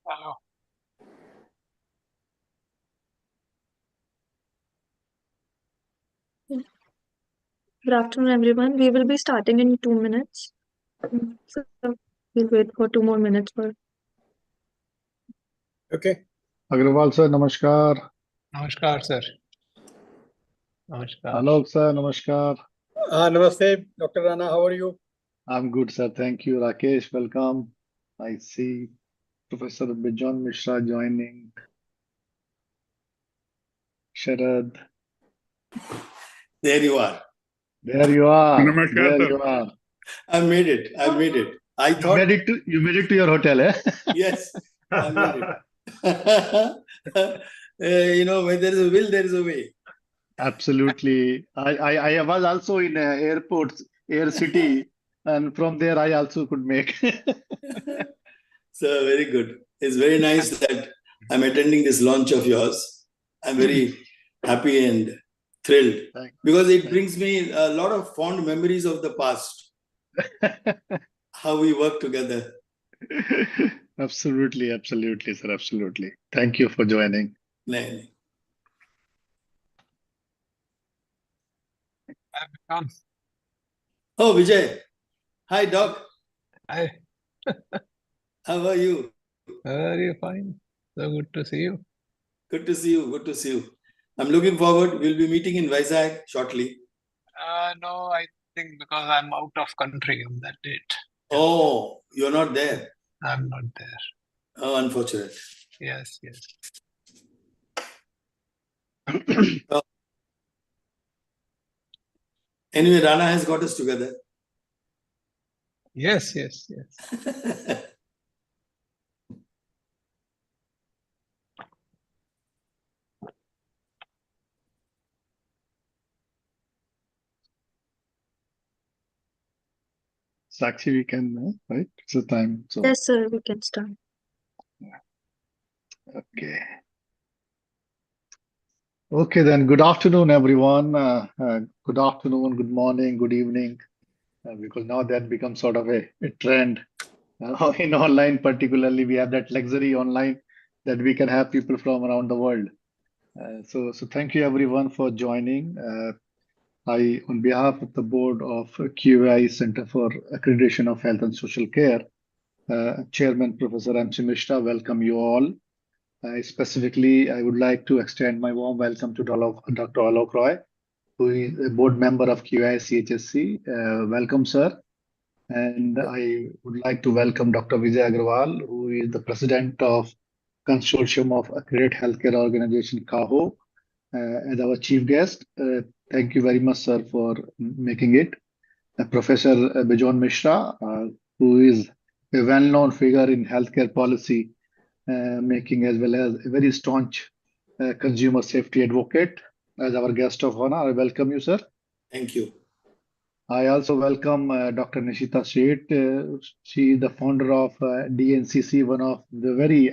Hello. Good afternoon, everyone. We will be starting in 2 minutes. So we'll wait for 2 more minutes for. Okay. Agrawal sir, namaskar. Namaskar, sir. Namaskar. Alok sir, namaskar. Namaste, Dr. Rana. How are you? I'm good, sir. Thank you. Rakesh, welcome. I see Professor Bijon Mishra joining. Sharad. There you are. There you are. Namaskar, There sir. you are. I made it. I made it. I You thought, made it to your hotel, eh? yes, I made it. When there is a will, there is a way. Absolutely. I was also in airports, Air City, and from there I also could make. So, very good. It's very nice that I'm attending this launch of yours. I'm very happy and thrilled because it brings me a lot of fond memories of the past, how we worked together. Absolutely, absolutely, sir. Absolutely. Thank you for joining. Naini. Come. Oh, Vijay. Hi, Doc. Hi. How are you? Very fine. So good to see you. Good to see you. Good to see you. I'm looking forward. We'll be meeting in Vizag shortly. No, I think because I'm out of country on that date. Oh, you're not there. I'm not there. Oh, unfortunate. Yes, yes. Anyway, Rana has got us together. Yes, yes, yes. Sakshi, we can, right? It's the time. So, Yes, sir. We can start. okay. Okay, then. Good afternoon, everyone. Good afternoon, good morning, good evening, because now that becomes sort of a trend. In online, particularly, we have that luxury online that we can have people from around the world. So thank you, everyone, for joining. On behalf of the board of QAI Center for Accreditation of Health and Social Care, Chairman Professor M. C. Mishra, welcome you all. Specifically, I would like to extend my warm welcome to Dr. Alok Roy, who is a board member of QAI CHSC. Welcome, sir. And I would like to welcome Dr. Vijay Agrawal, who is the president of Consortium of Accredited Healthcare Organization, CAHO, as our chief guest. Thank you very much, sir, for making it. Professor Bijon Mishra, who is a well-known figure in healthcare policy making, as well as a very staunch consumer safety advocate, as our guest of honor. I welcome you, sir. Thank you. I also welcome Dr. Nishita Sheth. She is the founder of DNCC, one of the very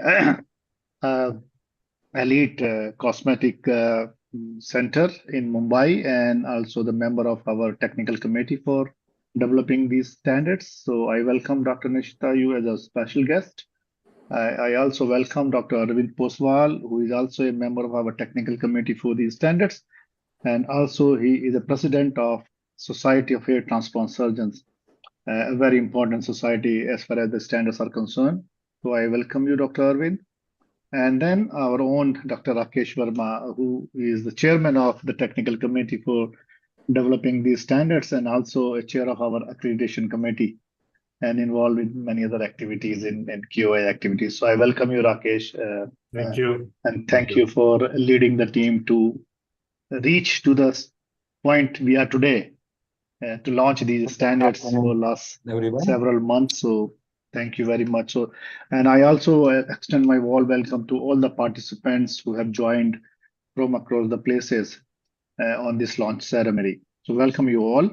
elite cosmetic center in Mumbai, and also the member of our technical committee for developing these standards. So I welcome Dr. Nishita, you as a special guest. I also welcome Dr. Arvind Poswal, who is also a member of our technical committee for these standards. And also he is the president of Society of Hair Transplant Surgeons, a very important society as far as the standards are concerned. So I welcome you, Dr. Arvind. And then our own Dr. Rakesh Verma, who is the chairman of the technical committee for developing these standards and also a chair of our accreditation committee and involved in many other activities in QA activities. So I welcome you, Rakesh. Thank you. And thank you for leading the team to reach to the point we are today to launch these standards for last several months. So thank you very much. So, and I also extend my warm welcome to all the participants who have joined from across the places on this launch ceremony. So welcome you all.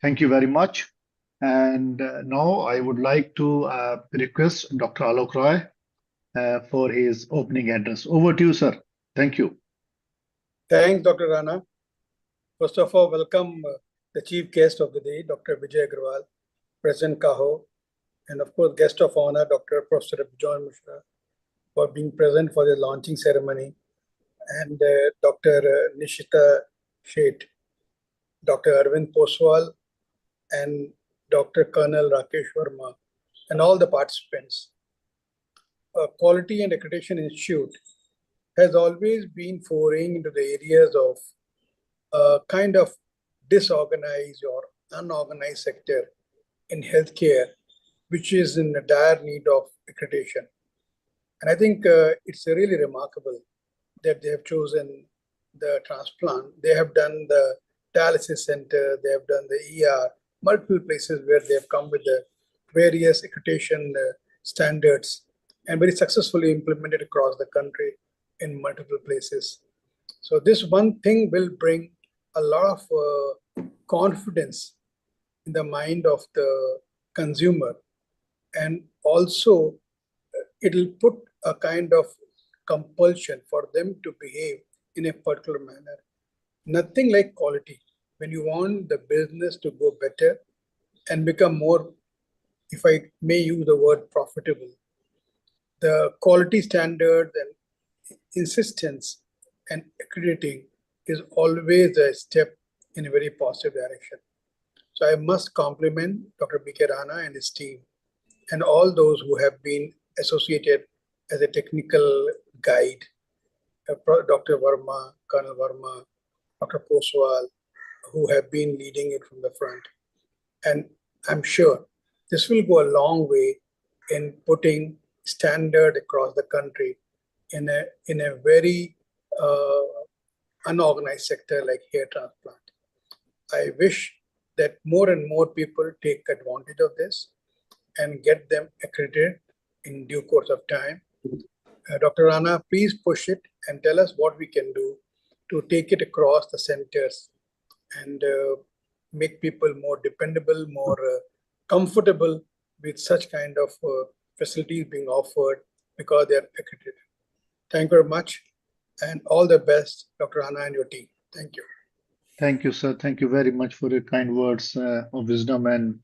Thank you very much. And now I would like to request Dr. Alok Roy for his opening address. Over to you, sir. Thank you. Thanks, Dr. Rana. First of all, welcome the chief guest of the day, Dr. Vijay Agrawal, President CAHO, and of course, guest of honor, Dr. Professor Bijon Mishra, for being present for the launching ceremony, and Dr. Nishita Sheth, Dr. Arvind Poswal, and Dr. Colonel Rakesh Verma, and all the participants. Quality and Accreditation Institute has always been foraying into the areas of kind of disorganized or unorganized sector in healthcare, which is in a dire need of accreditation. And I think it's really remarkable that they have chosen the transplant. They have done the dialysis center, they have done the ER, multiple places where they have come with the various accreditation standards and very successfully implemented across the country in multiple places. So this one thing will bring a lot of confidence in the mind of the consumer, and also it'll put a kind of compulsion for them to behave in a particular manner. Nothing like quality. When you want the business to go better and become more, if I may use the word, profitable, the quality standards and insistence and accrediting is always a step in a very positive direction. So I must compliment Dr. B.K. Rana and his team and all those who have been associated as a technical guide, Dr. Verma, Colonel Verma, Dr. Poswal, who have been leading it from the front. And I'm sure this will go a long way in putting standard across the country in a very unorganized sector like hair transplant. I wish that more and more people take advantage of this and get them accredited in due course of time. Dr. Rana, please push it and tell us what we can do to take it across the centers and make people more dependable, more comfortable with such kind of facilities being offered because they are accredited. Thank you very much, and all the best, Dr. Rana and your team. Thank you. Thank you, sir. Thank you very much for your kind words of wisdom and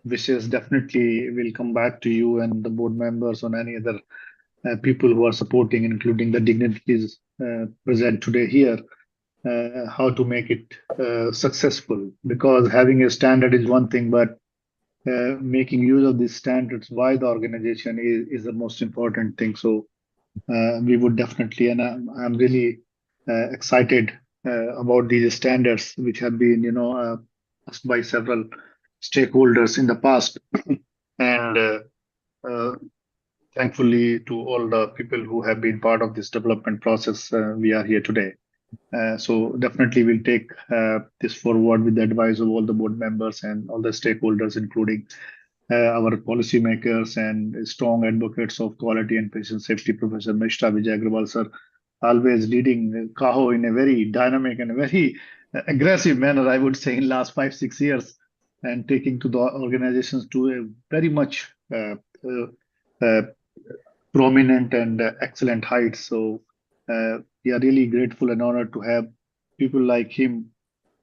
wishes. Definitely will come back to you and the board members on any other people who are supporting, including the dignitaries present today here, how to make it successful. Because having a standard is one thing, but making use of these standards by the organization is the most important thing. So we would definitely, and I'm really excited about these standards, which have been, asked by several stakeholders in the past, and uh, thankfully to all the people who have been part of this development process, we are here today. So definitely we'll take this forward with the advice of all the board members and all the stakeholders, including our policymakers and strong advocates of quality and patient safety, Professor Mishra Vijay Agrawal sir, always leading CAHO in a very dynamic and very aggressive manner, I would say, in last 5-6 years, and taking to the organizations to a very much prominent and excellent heights. So we are really grateful and honored to have people like him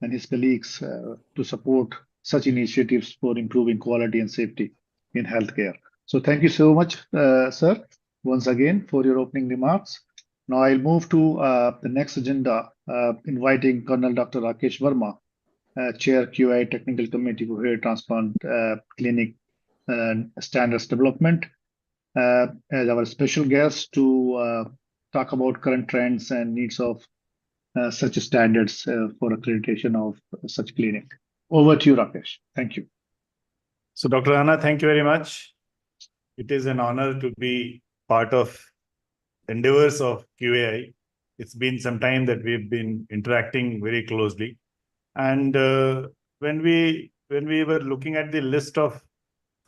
and his colleagues to support such initiatives for improving quality and safety in healthcare. So thank you so much, sir, once again for your opening remarks. Now I'll move to the next agenda, inviting Colonel Dr. Rakesh Verma, Chair QI Technical Committee for Hair Transplant Clinic and Standards Development, as our special guest to talk about current trends and needs of such standards for accreditation of such clinic. Over to you, Rakesh. Thank you. So, Dr. Rana, thank you very much. It is an honor to be part of endeavors of QAI. It's been some time that we've been interacting very closely. And when we were looking at the list of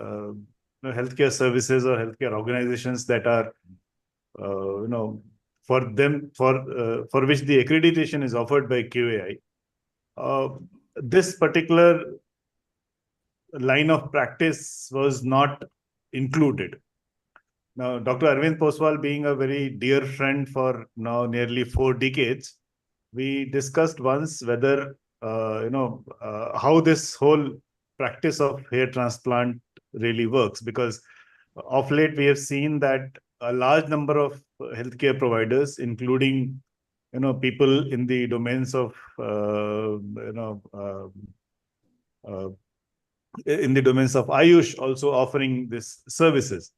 healthcare services or healthcare organizations that are, for which the accreditation is offered by QAI, this particular line of practice was not included. Now, Dr. Arvind Poswal being a very dear friend for now nearly 4 decades, we discussed once whether, how this whole practice of hair transplant really works, because of late we have seen that a large number of healthcare providers, including people in the domains of in the domains of Ayush also offering these services.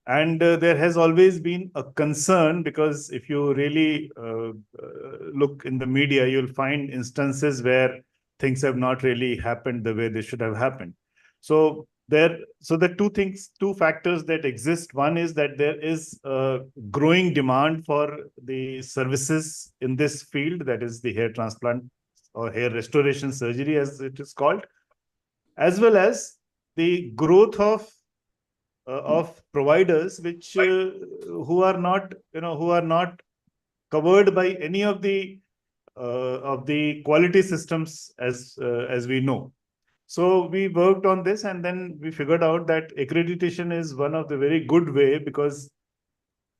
And there has always been a concern, because if you really look in the media, you'll find instances where things have not really happened the way they should have happened. So the two factors that exist. One is that there is a growing demand for the services in this field, that is the hair transplant or hair restoration surgery, as it is called, as well as the growth of providers who are not covered by any of the quality systems as we know. So we worked on this, and then we figured out that accreditation is one of the very good way, because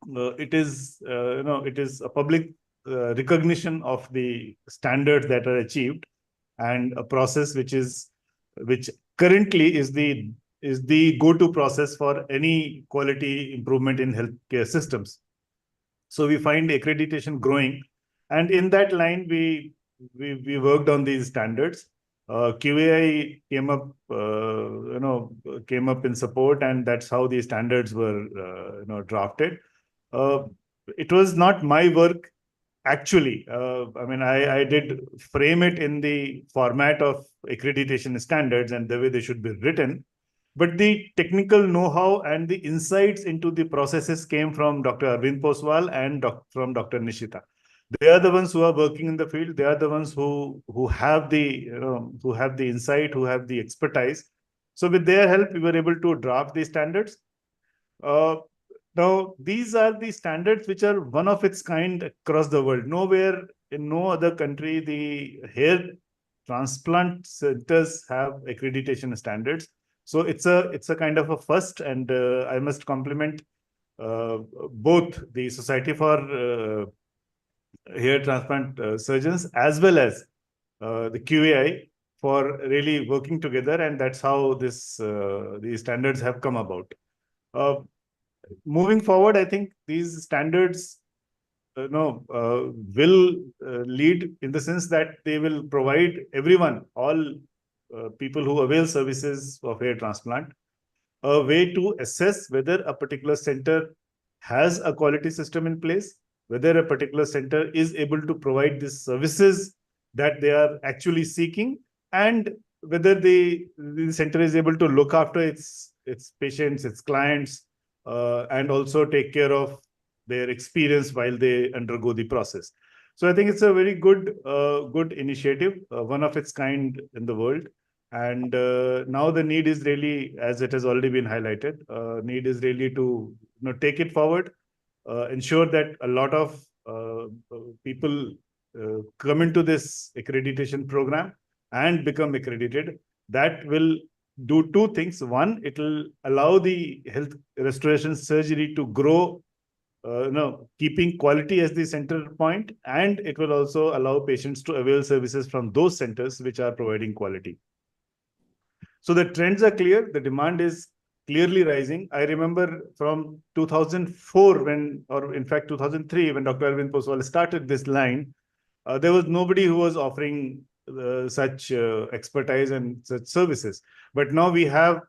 it is a public recognition of the standards that are achieved, and a process which currently is the go-to process for any quality improvement in healthcare systems. So we find accreditation growing, and in that line we worked on these standards. QAI came up in support, and that's how these standards were drafted. It was not my work, actually. I did frame it in the format of accreditation standards and the way they should be written. But the technical know-how and the insights into the processes came from Dr. Arvind Poswal and from Dr. Nishita. They are the ones who are working in the field. They are the ones who have the insight, who have the expertise. So with their help, we were able to draft these standards. Now, these are the standards which are one of its kind across the world. Nowhere, in no other country, the hair transplant centers have accreditation standards. So it's a kind of a first, and I must compliment both the Society for Hair Transplant Surgeons as well as the QAI for really working together, and that's how these standards have come about. Moving forward, I think these standards will lead in the sense that they will provide everyone, all people who avail services of hair transplant, a way to assess whether a particular center has a quality system in place, whether a particular center is able to provide these services that they are actually seeking, and whether the center is able to look after its patients, its clients, and also take care of their experience while they undergo the process. So I think it's a very good initiative, one of its kind in the world. And now the need is really, as it has already been highlighted, need is really to take it forward, ensure that a lot of people come into this accreditation program and become accredited. That will do two things. One, it will allow the health restoration surgery to grow, keeping quality as the center point, and it will also allow patients to avail services from those centers which are providing quality. So the trends are clear. The demand is clearly rising. I remember from 2004 or in fact 2003, when Dr. Arvind Poswal started this line, there was nobody who was offering such expertise and such services. But now we have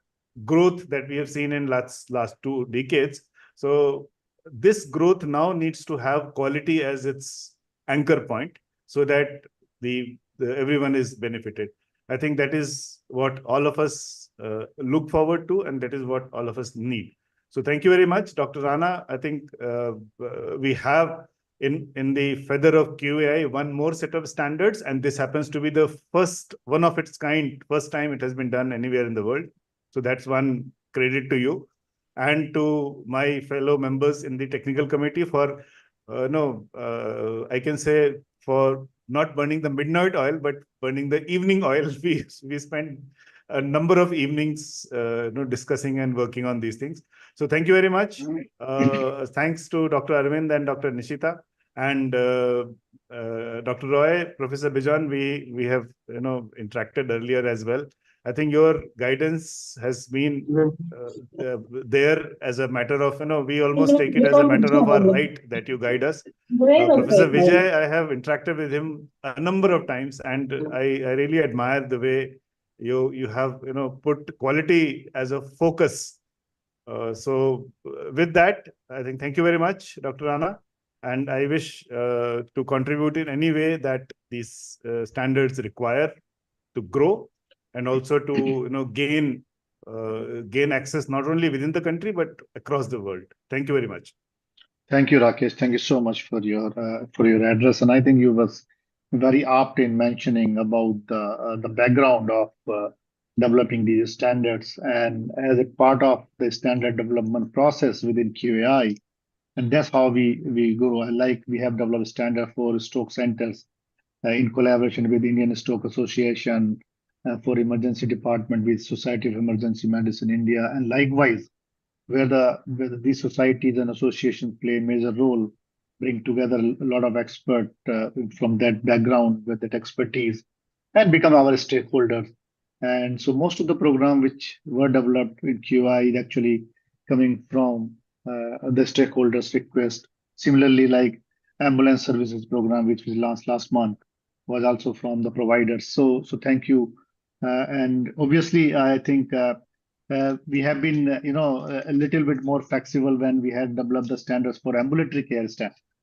growth that we have seen in last 2 decades. So this growth now needs to have quality as its anchor point, so that everyone is benefited. I think that is what all of us look forward to, and that is what all of us need. So thank you very much, Dr. Rana. I think we have in the feather of QAI one more set of standards, and this happens to be the first one of its kind, first time it has been done anywhere in the world. So that's one credit to you, and to my fellow members in the technical committee for I can say, for not burning the midnight oil, but burning the evening oil. We spent a number of evenings discussing and working on these things. So thank you very much. Thanks to Dr. Arvind and Dr. Nishita and Dr. Roy, Professor Bijan. We have interacted earlier as well. I think your guidance has been there as a matter of, we almost take it as a matter of our right that you guide us. Professor Vijay, I have interacted with him a number of times, and I really admire the way you have, put quality as a focus. So with that, I think thank you very much, Dr. Rana. And I wish to contribute in any way that these standards require to grow, and also to gain access not only within the country but across the world. Thank you very much. Thank you, Rakesh. Thank you so much for your address. And I think you was very apt in mentioning about the background of developing these standards, and as a part of the standard development process within QAI. And that's how we grow. Like we have developed standard for stroke centers in collaboration with Indian Stroke Association, for emergency department with Society of Emergency Medicine India, and likewise where these societies and associations play a major role, bring together a lot of experts from that background with that expertise, and become our stakeholders. And so most of the program which were developed in QI is actually coming from the stakeholders' request. Similarly, like ambulance services program, which was launched last month, was also from the providers. So thank you. And obviously, I think we have been, a little bit more flexible when we had developed the standards for ambulatory care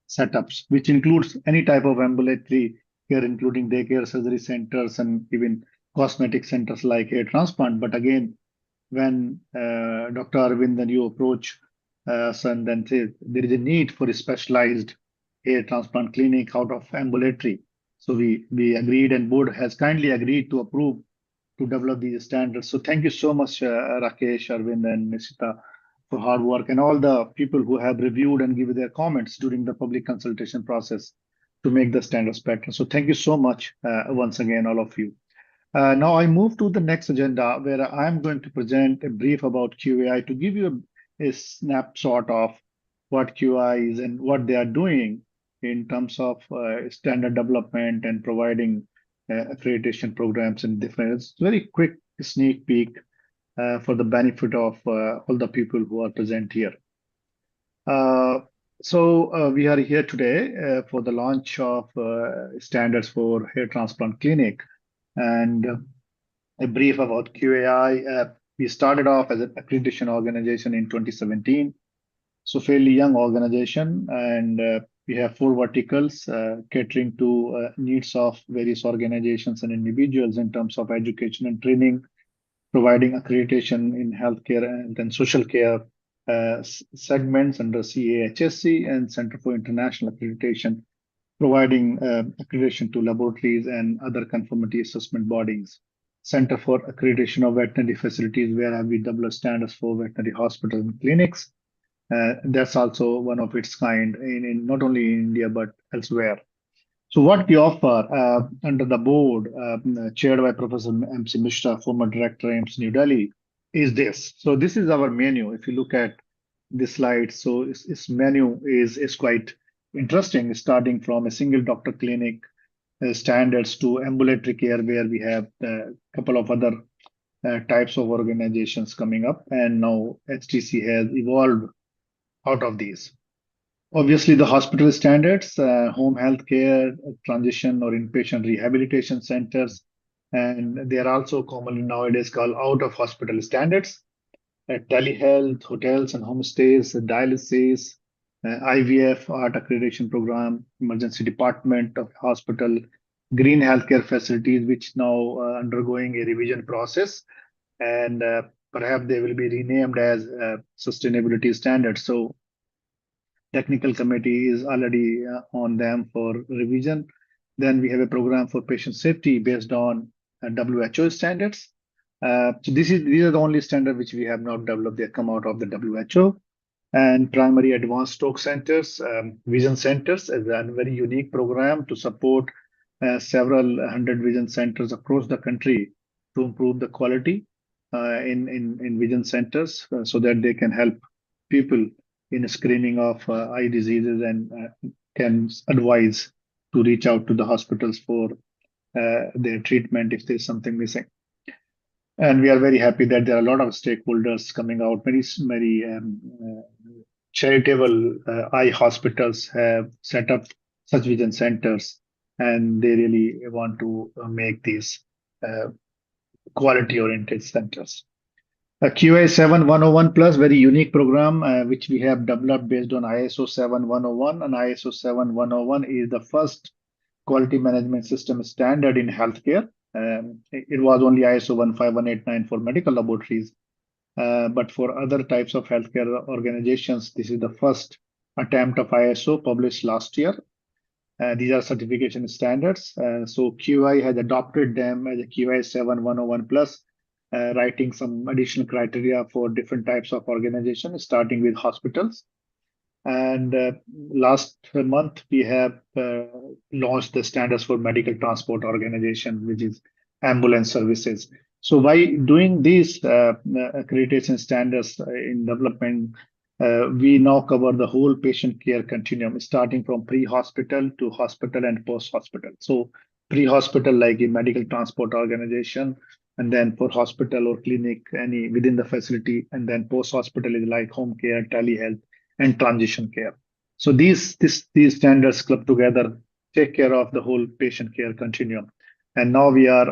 setups, which includes any type of ambulatory care, including daycare, surgery centers, and even cosmetic centers like hair transplant. But again, when Dr. Arvind and you approach us and then say there is a need for a specialized hair transplant clinic out of ambulatory. So we agreed, and board has kindly agreed to approve to develop these standards. So thank you so much, Rakesh, Arvind, and Nishita, for hard work, and all the people who have reviewed and given their comments during the public consultation process to make the standards better. So thank you so much once again, all of you. Now I move to the next agenda, where I'm going to present a brief about QAI to give you a snapshot of what QI is and what they are doing in terms of standard development and providing accreditation programs in different. It's very quick sneak peek for the benefit of all the people who are present here. So we are here today for the launch of standards for hair transplant clinic, and a brief about QAI. We started off as an accreditation organization in 2017, so fairly young organization, and we have 4 verticals catering to needs of various organizations and individuals in terms of education and training, providing accreditation in healthcare and then social care segments under CAHSC and Center for International Accreditation, providing accreditation to laboratories and other conformity assessment bodies. Center for Accreditation of Veterinary Facilities, where we develop standards for veterinary hospitals and clinics. That's also one of its kind in not only in India but elsewhere. So what we offer under the board, chaired by Professor M.C. Mishra, former director AIIMS New Delhi, is this. So this is our menu. If you look at this slide, so its menu is quite interesting, starting from a single doctor clinic standards to ambulatory care, where we have a couple of other types of organizations coming up, and now HTC has evolved out of these. Obviously, the hospital standards, home health care, transition or inpatient rehabilitation centers, and they are also commonly nowadays called out-of-hospital standards. Telehealth, hotels and homestays, dialysis, IVF, art accreditation program, emergency department of hospital, green healthcare facilities, which now undergoing a revision process, and perhaps they will be renamed as sustainability standards. So technical committee is already on them for revision. Then we have a program for patient safety based on WHO standards. So these are the only standards which we have not developed. They come out of the WHO. And primary advanced stroke centers, vision centers, is a very unique program to support several hundred vision centers across the country to improve the quality in vision centers, so that they can help people in screening of eye diseases, and can advise to reach out to the hospitals for their treatment if there's something missing. And we are very happy that there are a lot of stakeholders coming out. Many charitable eye hospitals have set up such vision centers, and they really want to make these quality-oriented centers. QA 7101 Plus, very unique program which we have developed based on ISO 7101, and ISO 7101 is the first quality management system standard in healthcare. It was only ISO 15189 for medical laboratories, but for other types of healthcare organizations, this is the first attempt of ISO published last year. These are certification standards. So QI has adopted them as a QI 7101 Plus, writing some additional criteria for different types of organizations, starting with hospitals. And last month, we have launched the standards for medical transport organization, which is ambulance services. So by doing these accreditation standards in development, we now cover the whole patient care continuum, starting from pre-hospital to hospital and post-hospital. So pre-hospital, like a medical transport organization, and then for hospital or clinic, any within the facility, and then post-hospital is like home care, telehealth, and transition care. So these standards club together take care of the whole patient care continuum. And now we are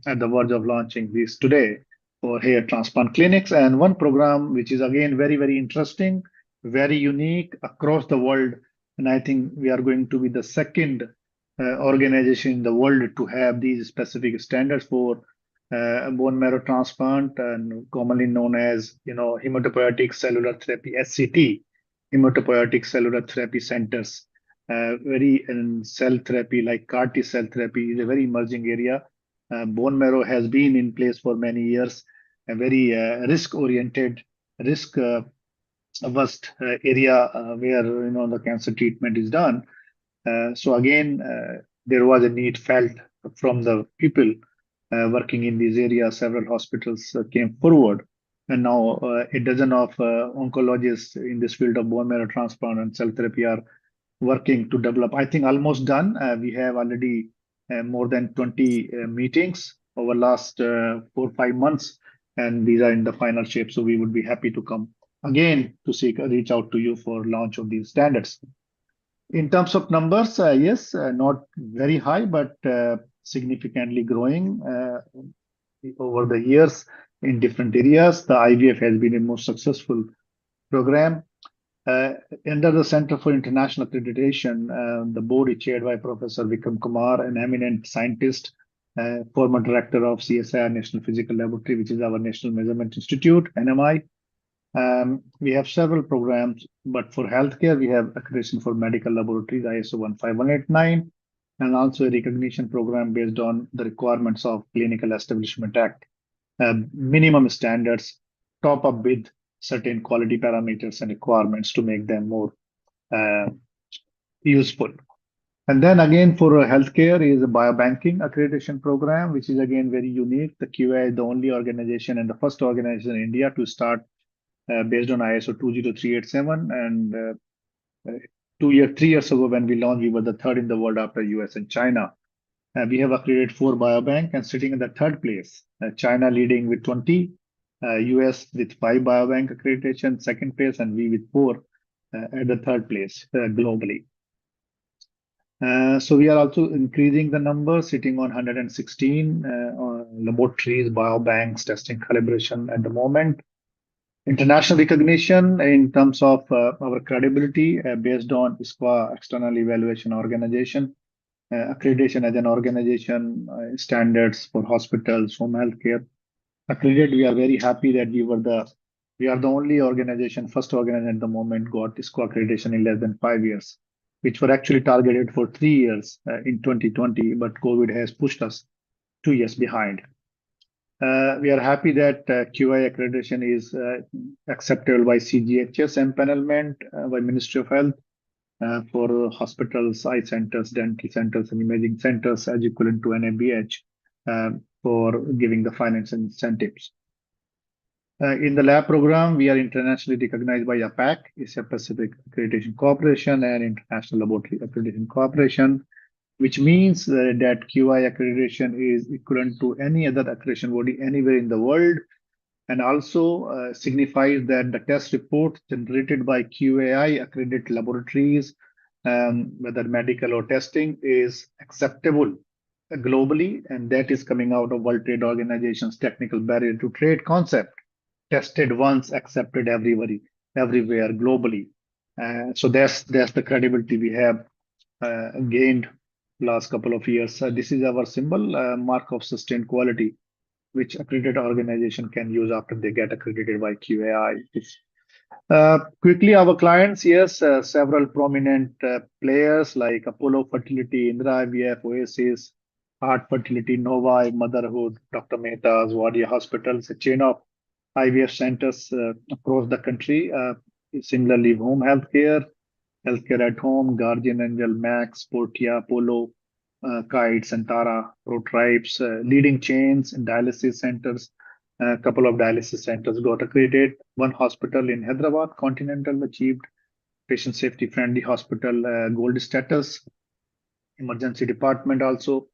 at the verge of launching these today for hair transplant clinics. And one program which is again very, very interesting, very unique across the world. And I think we are going to be the second organization in the world to have these specific standards for bone marrow transplant, and commonly known as hematopoietic cellular therapy (SCT), hematopoietic cellular therapy centers. Very in cell therapy, like CAR T cell therapy, is a very emerging area. Bone marrow has been in place for many years, a very risk-oriented, risk-averse area where the cancer treatment is done. So again, there was a need felt from the people working in these areas. Several hospitals came forward, and now a dozen of oncologists in this field of bone marrow transplant and cell therapy are working to develop. I think almost done. We have already more than 20 meetings over last 4-5 months, and these are in the final shape. So we would be happy to come again to reach out to you for launch of these standards. In terms of numbers, yes, not very high, but significantly growing over the years in different areas. The IVF has been a most successful program. Under the Center for International Accreditation, the board is chaired by Professor Vikram Kumar, an eminent scientist, former director of CSIR National Physical Laboratory, which is our National Measurement Institute, NMI. We have several programs, but for healthcare, we have accreditation for medical laboratories, ISO 15189, and also a recognition program based on the requirements of Clinical Establishment Act. Minimum standards top up with certain quality parameters and requirements to make them more useful. And then again, for healthcare is a biobanking accreditation program, which is again very unique. The QA is the only organization and the first organization in India to start based on ISO 20387. And 3 years ago, when we launched, we were the third in the world after US and China. We have accredited 4 biobank and sitting in the third place. China leading with 20, US with 5 biobank accreditation, second place, and we with 4 at the third place globally. So we are also increasing the number, sitting on 116 laboratories, biobanks, testing calibration at the moment. International recognition in terms of our credibility based on ISQA, External Evaluation Organization, accreditation as an organization, standards for hospitals, home healthcare. Accredited, we are very happy that we are the only organization, first organization at the moment, got ISQA accreditation in less than 5 years, which were actually targeted for 3 years in 2020, but COVID has pushed us 2 years behind. We are happy that QI accreditation is acceptable by CGHS empanelment by Ministry of Health for hospitals, eye centers, dental centers, and imaging centers as equivalent to NABH for giving the financial incentives. In the lab program, we are internationally recognized by APAC, Asia Pacific Accreditation Corporation, and International Laboratory Accreditation Corporation. which means that QI accreditation is equivalent to any other accreditation body anywhere in the world, and also signifies that the test report generated by QAI accredited laboratories, whether medical or testing, is acceptable globally, and that is coming out of World Trade Organization's technical barrier to trade concept, tested once, accepted everywhere globally. So that's the credibility we have gained last couple of years. This is our symbol, mark of sustained quality, which accredited organization can use after they get accredited by QAI. Quickly, our clients, yes, several prominent players like Apollo Fertility, Indra IVF, Oasis, Heart Fertility, Nova, Motherhood, Dr. Mehta's, Wadia Hospitals, a chain of IVF centers across the country. Similarly, home healthcare, healthcare at home, Guardian Angel, Max, Portia, Apollo, Kite, Santara, Pro Tribes, leading chains, dialysis centers. A couple of dialysis centers got accredited. One hospital in Hyderabad, Continental, achieved patient safety friendly hospital gold status. Emergency department also,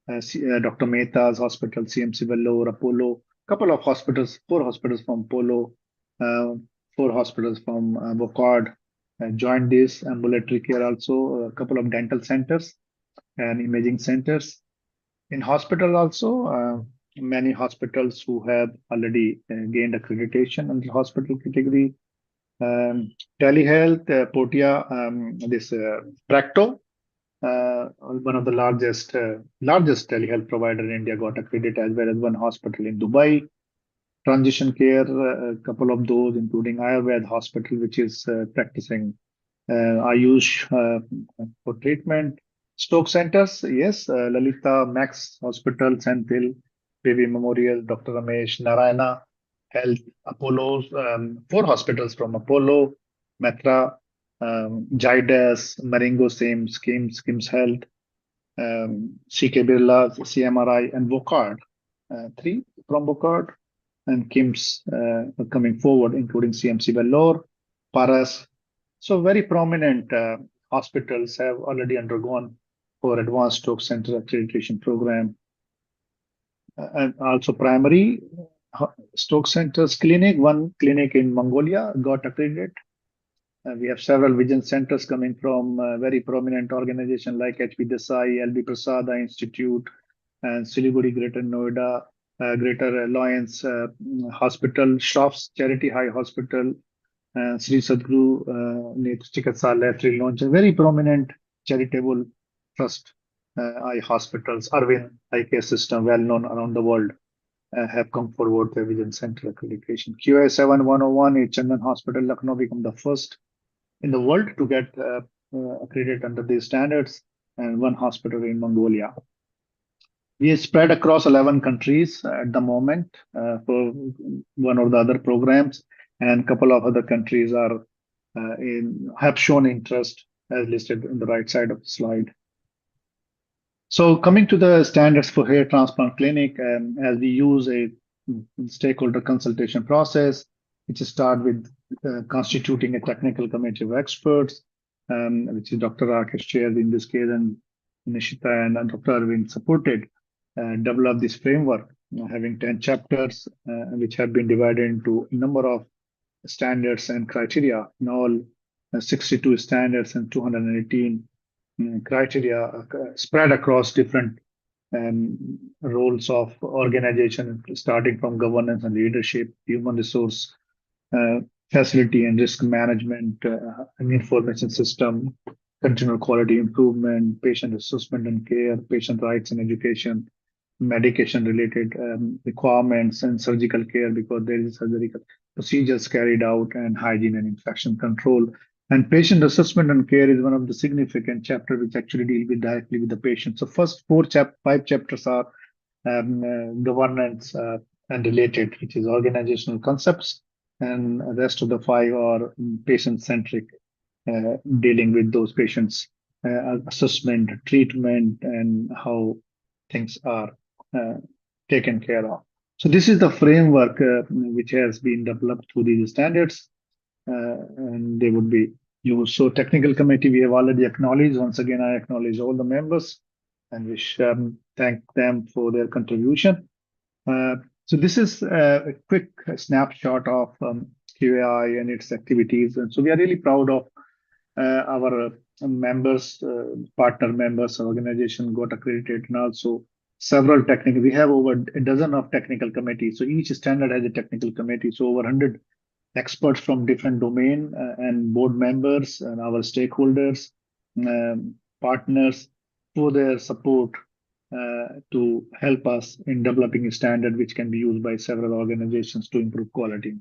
Dr. Mehta's hospital, CMC Vellore, Apollo, couple of hospitals, 4 hospitals from Apollo, uh, 4 hospitals from Bocard joined this. Ambulatory care also, a couple of dental centers and imaging centers. In hospital also, many hospitals who have already gained accreditation under hospital category. Telehealth, Portia, this Practo, one of the largest telehealth provider in India, got accredited, as well as one hospital in Dubai. Transition care, a couple of those, including Ayurved Hospital, which is practicing Ayush for treatment. Stoke centers, yes, Lalita, Max Hospital, Senthil, Baby Memorial, Dr. Ramesh, Narayana Health, Apollo, 4 hospitals from Apollo, Metra, Jaides, Maringo, same Skims Health, CK Birla, CMRI, and Vocard, 3 from Vocard, and Kim's coming forward, including CMC Vellore, Paras. So very prominent hospitals have already undergone for advanced stroke center accreditation program. And also primary stroke centers clinic, one clinic in Mongolia got accredited. We have several vision centers coming from very prominent organizations like HP Desai, LB Prasada Institute, and Siliguri, Greater Noida, Greater Alliance Hospital, Shroff's Charity High Hospital, Sri Sadguru Chikatsa Laboratory launch, a very prominent charitable trust eye hospitals, Arvind Eye Care System, well known around the world, have come forward with Vision Center accreditation. QA 7101 is Chandan Hospital, Lucknow, become the first in the world to get accredited under these standards, and one hospital in Mongolia. We are spread across 11 countries at the moment for one or the other programs, and a couple of other countries are have shown interest, as listed on the right side of the slide. So coming to the standards for hair transplant clinic, as we use a stakeholder consultation process, which start with constituting a technical committee of experts, which is Dr. Rakesh chaired in this case, and Nishita and Dr. Arvind supported, develop this framework, having 10 chapters, which have been divided into a number of standards and criteria. In all, 62 standards and 218 criteria spread across different roles of organization, starting from governance and leadership, human resource, facility and risk management, and information system, continual quality improvement, patient assessment and care, patient rights and education, medication related requirements, and surgical care, because there is surgical procedures carried out, and hygiene and infection control. And patient assessment and care is one of the significant chapters which actually deal with directly with the patient. So first 5 chapters are governance and related, which is organizational concepts, and the rest of the 5 are patient-centric, dealing with those patients, assessment, treatment, and how things are taken care of. So this is the framework which has been developed through these standards, and they would be used. So technical committee, we have already acknowledged. Once again, I acknowledge all the members and we thank them for their contribution. So this is a quick snapshot of QAI and its activities. And so we are really proud of our members, partner members, organization got accredited, and also several technical. We have over a dozen of technical committees. So each standard has a technical committee. So over 100 experts from different domain and board members and our stakeholders, partners for their support to help us in developing a standard which can be used by several organizations to improve quality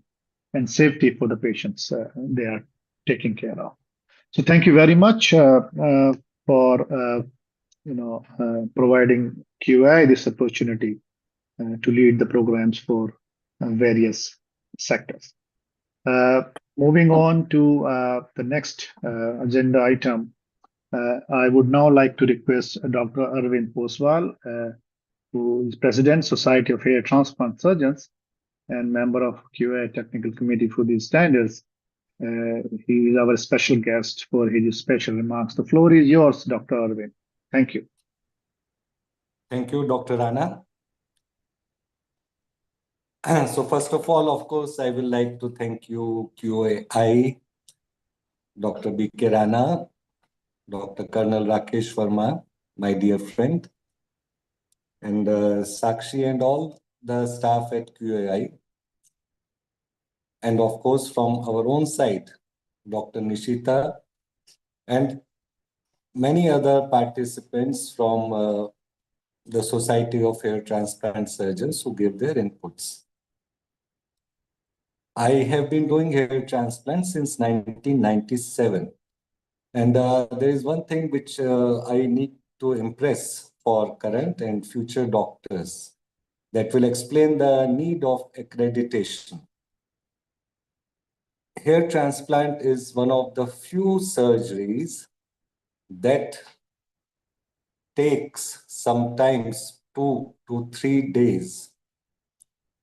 and safety for the patients they are taking care of. So thank you very much for providing QI this opportunity to lead the programs for various sectors. Moving on to the next agenda item, I would now like to request Dr. Arvind Poswal, who is President, Society of Hair Transplant Surgeons and member of QA Technical Committee for these standards. He is our special guest for his special remarks. The floor is yours, Dr. Arvind. Thank you. Thank you, Dr. Rana. So first of all, of course, I would like to thank you, QAI, Dr. B.K. Rana, Dr. Colonel Rakesh Verma, my dear friend, and Sakshi and all the staff at QAI. And of course, from our own side, Dr. Nishita and many other participants from the Society of Hair Transplant Surgeons who give their inputs. I have been doing hair transplant since 1997. And there is one thing which I need to impress for current and future doctors that will explain the need of accreditation. Hair transplant is one of the few surgeries that takes sometimes 2 to 3 days.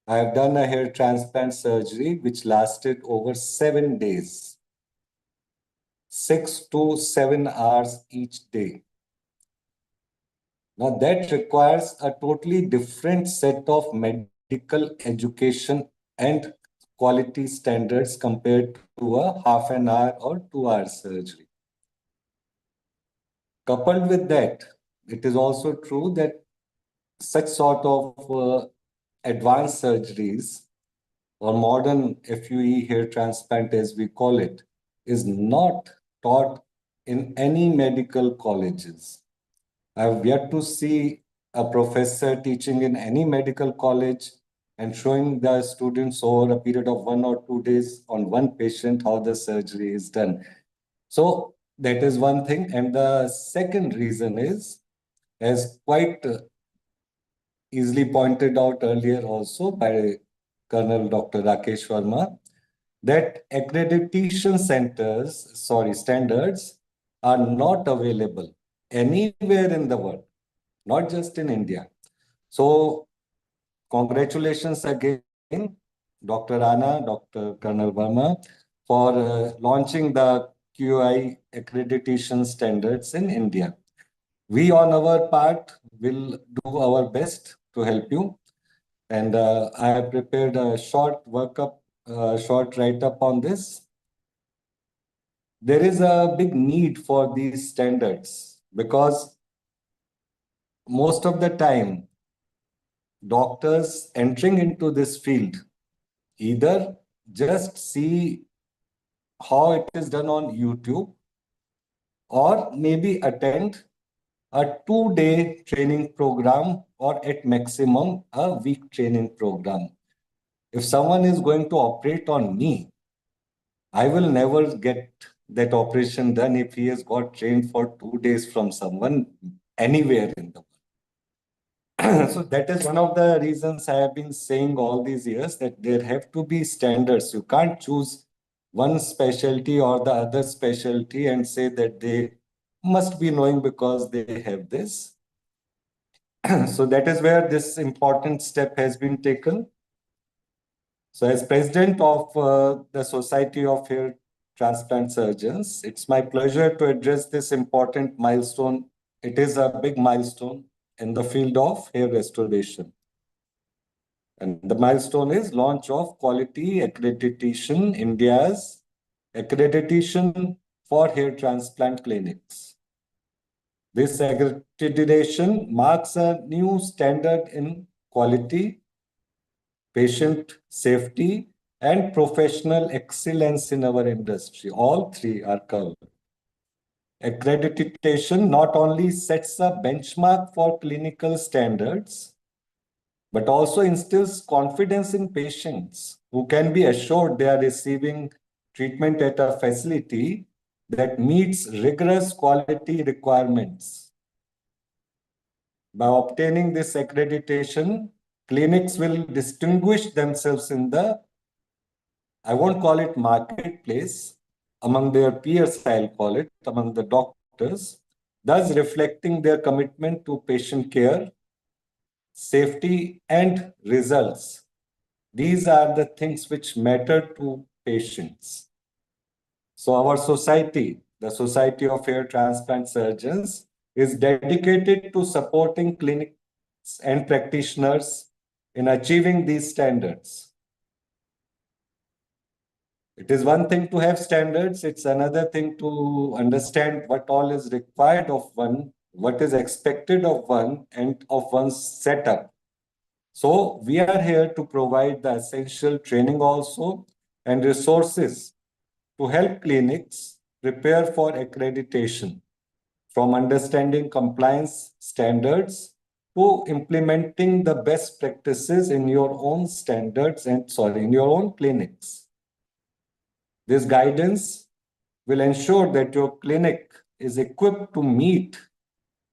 I have done a hair transplant surgery which lasted over 7 days, 6 to 7 hours each day. Now that requires a totally different set of medical education and quality standards compared to a half an hour or 2 hour surgery. Coupled with that, it is also true that such sort of advanced surgeries or modern FUE hair transplant, as we call it, is not taught in any medical colleges. I've yet to see a professor teaching in any medical college and showing the students over a period of 1 or 2 days on one patient how the surgery is done. So that is one thing. And the second reason is, as quite easily pointed out earlier also by Colonel Dr. Rakesh Verma, that accreditation standards are not available anywhere in the world, not just in India. So congratulations again, Dr. Rana, Dr. Colonel Verma, for launching the QI accreditation standards in India. We on our part will do our best to help you. And I have prepared a short short write-up on this. There is a big need for these standards because most of the time, doctors entering into this field either just see how it is done on YouTube or maybe attend a 2-day training program or at maximum a week training program. If someone is going to operate on me, I will never get that operation done if he has got trained for 2 days from someone anywhere in the world. So that is one of the reasons I have been saying all these years that there have to be standards. You can't choose one specialty or the other specialty and say that they must be knowing because they have this. So that is where this important step has been taken. So as president of the Society of Hair Transplant Surgeons, it's my pleasure to address this important milestone it is a big milestone in the field of hair restoration. And the milestone is launch of Quality Accreditation, India's accreditation for hair transplant clinics. This accreditation marks a new standard in quality, patient safety, and professional excellence in our industry. All three are covered. Accreditation not only sets a benchmark for clinical standards, but also instills confidence in patients who can be assured they are receiving treatment at a facility that meets rigorous quality requirements. By obtaining this accreditation, clinics will distinguish themselves in the, I won't call it marketplace, among their peers, I'll call it, among the doctors, thus reflecting their commitment to patient care, safety, and results. These are the things which matter to patients. So our society, the Society of Hair Transplant Surgeons, is dedicated to supporting clinics and practitioners in achieving these standards. It is one thing to have standards, it's another thing to understand what all is required of one, what is expected of one, and of one's setup. So we are here to provide the essential training also and resources to help clinics prepare for accreditation, from understanding compliance standards to implementing the best practices in your own standards and in your own clinics. This guidance will ensure that your clinic is equipped to meet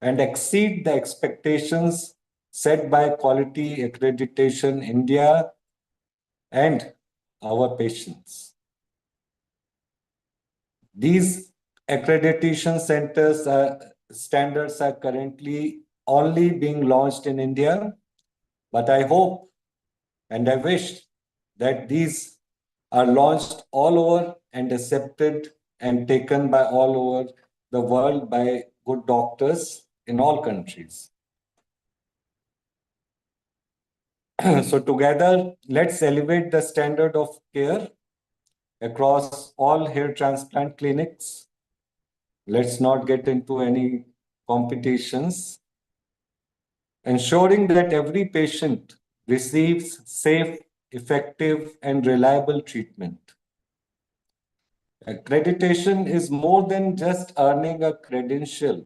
and exceed the expectations set by Quality Accreditation India and our patients. These accreditation standards are currently only being launched in India, but I hope and I wish that these are launched all over and accepted and taken by all over the world by good doctors in all countries. So together, let's elevate the standard of care across all hair transplant clinics. Let's not get into any competitions. Ensuring that every patient receives safe, effective, and reliable treatment. Accreditation is more than just earning a credential.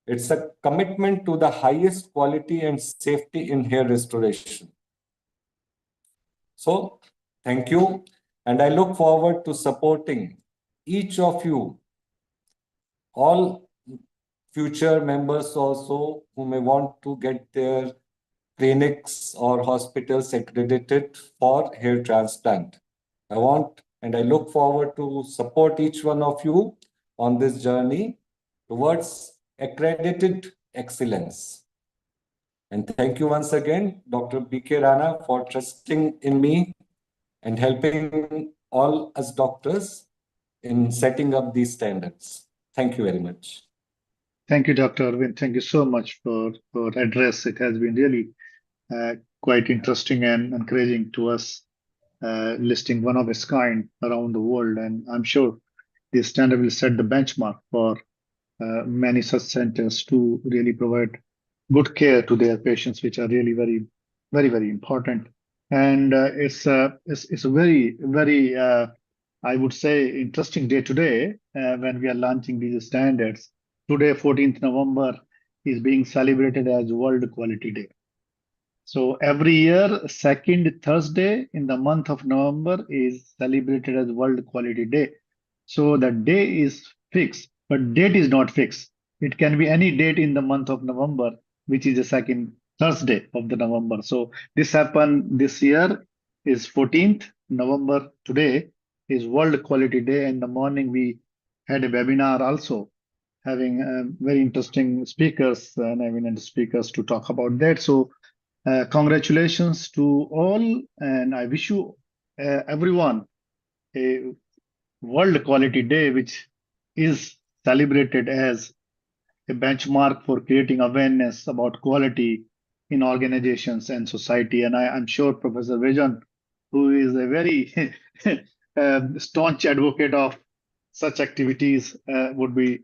It's a commitment to the highest quality and safety in hair restoration. So, thank you. And I look forward to supporting each of you, all future members also who may want to get their clinics or hospitals accredited for hair transplant. I want and I look forward to support each one of you on this journey towards accredited excellence. And thank you once again, Dr. B.K. Rana, for trusting in me and helping all us doctors in setting up these standards. Thank you very much. Thank you, Dr. Arvind. Thank you so much for address. It has been really quite interesting and encouraging to us, listing one of its kind around the world. And I'm sure this standard will set the benchmark for many such centers to really provide good care to their patients, which are really very important. And it's a very I would say interesting day today when we are launching these standards. Today, 14th November, is being celebrated as World Quality Day. So every year, second Thursday in the month of November is celebrated as World Quality Day. So the day is fixed, but date is not fixed. It can be any date in the month of November, which is the second Thursday of the November. So this happened this year is 14th November. Today is World Quality Day. In the morning, we had a webinar also having very interesting speakers and eminent speakers to talk about that. So congratulations to all, and I wish you everyone a World Quality Day, which is celebrated as a benchmark for creating awareness about quality in organizations and society. And I'm sure Professor Vejan, who is a very staunch advocate of such activities, would be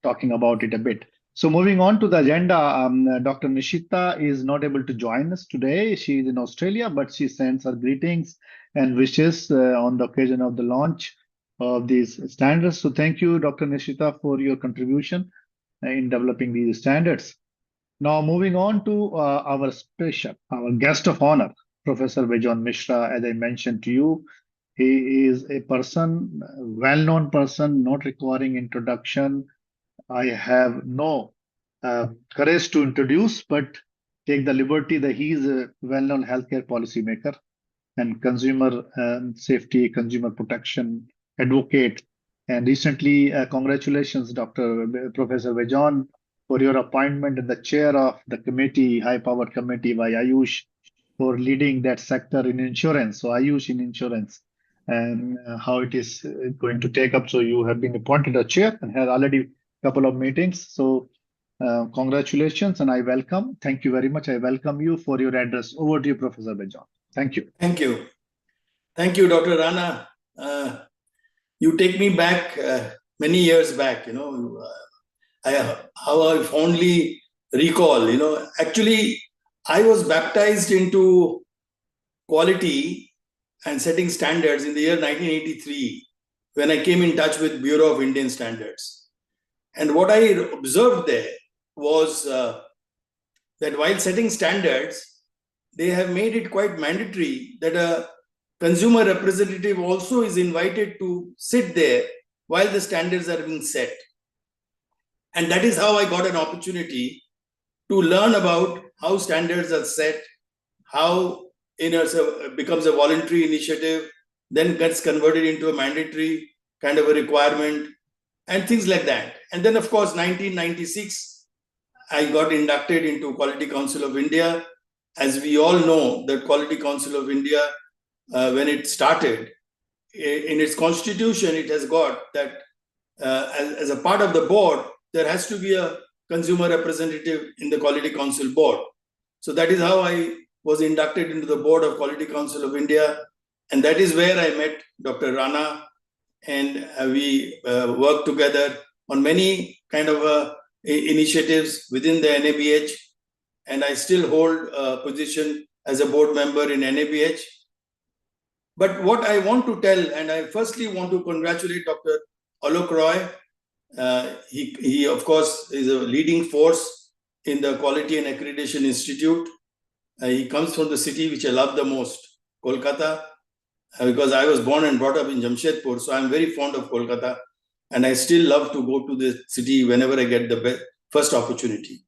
talking about it a bit. So moving on to the agenda, Dr. Nishita is not able to join us today. She is in Australia, but she sends her greetings and wishes on the occasion of the launch of these standards. So thank you, Dr. Nishita, for your contribution in developing these standards. Now moving on to our guest of honor, Professor Vejan Mishra. As I mentioned to you, he is a person, well-known person, not requiring introduction. I have no courage to introduce, but take the liberty that he is a well-known healthcare policymaker and consumer safety, consumer protection advocate. And recently, congratulations, Professor Vejan, for your appointment in the chair of the committee, high-powered committee by Ayush, for leading that sector in insurance. So Ayush in insurance and how it is going to take up. So you have been appointed a chair and have already a couple of meetings. So congratulations and I welcome. Thank you very much. I welcome you for your address. Over to you, Professor Vejan. Thank you. Thank you. Thank you, Dr. Rana. You take me back many years back, how I fondly recall, actually, I was baptized into quality and setting standards in the year 1983 when I came in touch with Bureau of Indian Standards. And what I observed there was that while setting standards, they have made it quite mandatory that a consumer representative also is invited to sit there while the standards are being set. And that is how I got an opportunity to learn about how standards are set, how it becomes a voluntary initiative, then gets converted into a mandatory kind of a requirement, and things like that. And then, of course, 1996, I got inducted into Quality Council of India. As we all know, the Quality Council of India, when it started, in its constitution, it has got that as a part of the board, there has to be a consumer representative in the Quality Council board. So that is how I was inducted into the board of Quality Council of India. And that is where I met Dr. Rana, and we worked together on many kind of initiatives within the NABH. And I still hold a position as a board member in NABH. But what I want to tell, and I firstly want to congratulate Dr. Alok Roy. He, of course, is a leading force in the Quality and Accreditation Institute. He comes from the city which I love the most, Kolkata, because I was born and brought up in Jamshedpur. So I'm very fond of Kolkata. And I still love to go to the city whenever I get the first opportunity.